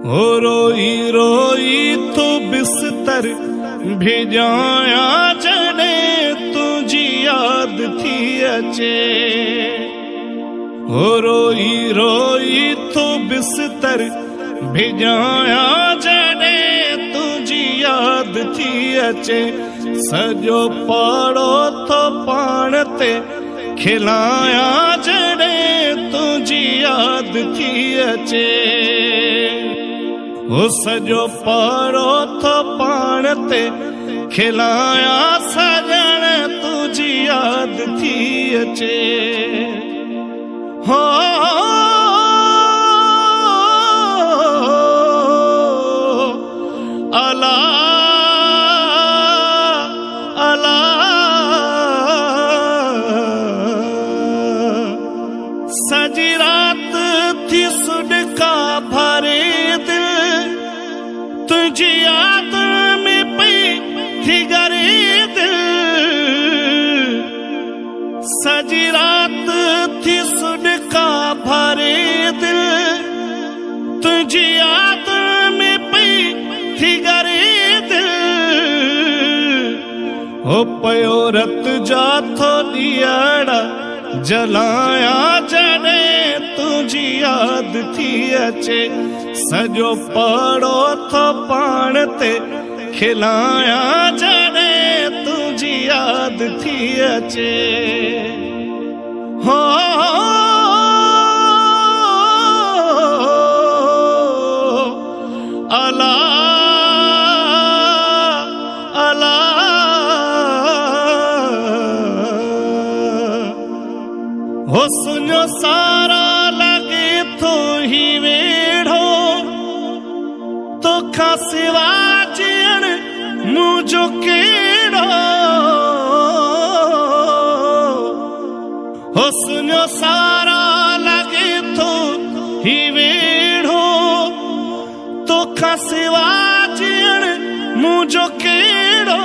हो रोई रोई तो बिस्तर भिजाया जड़े तुझी याद थी अचे। हो रोई रोई तो बिस्तर भिजाया जड़े तुझी याद थी अचे। सजो पड़ो तो पाण ते खिलाया जड़े तुझी याद थी अचे। हो सजो पड़ो तो पाण ते खिलाया सजण तुझी याद थी अचे। हो अला अला सजी रात थी सुडका भरे दिल तुझी याद में पई थी गरे दिल। सजी रात थी सुडका भरे दिल तुझी याद में पई थी गरे दिल। हो पयो रत जाथो दियाड़ा जलाया जड़े तुझी याद थी अचे। सजो पड़ो तो पाण ते खिलाया जड़े तुझी याद थी अचे। हो अला अला हो सुनो सारा लगे तो ही वेड़ो तो खासिवा जियण मुझो केड़ो। हो सुनो सारा लगे तो ही वेड़ो तो खासिवा जियण मुझो केड़ो।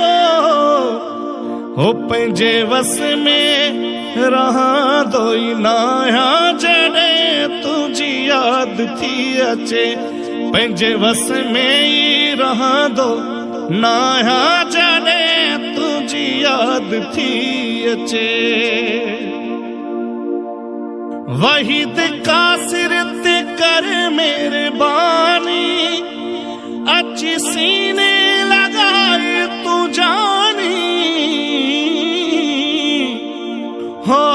हो पंहिंजे वस में रहा दोई नाया जड़े तुझी याद थी अचे। पंहिंजे वस में ही रहा दो नाया जड़े तुझी याद थी अचे। वहीद कासिर ते कर मेहरबानी अच्छी सीने लगाए तू जानी। हो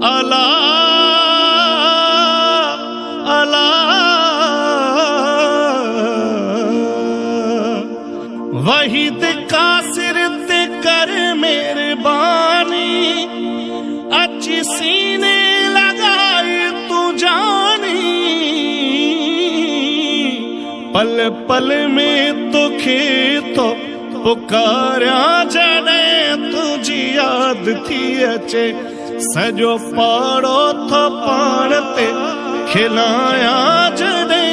अला अला वहीद कासिर ते कर मेहरबानी अच्छी सीने लगाए तू जानी। पल पल में तो खेतो पुकारा जड़े तुझी याद थी अचे। सजो पाड़ो तो पाण ते खिलाया जड़े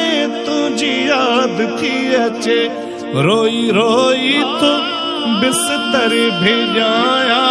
तुझी याद थी अचे। रोई रोई तो बिस्तर भिजाया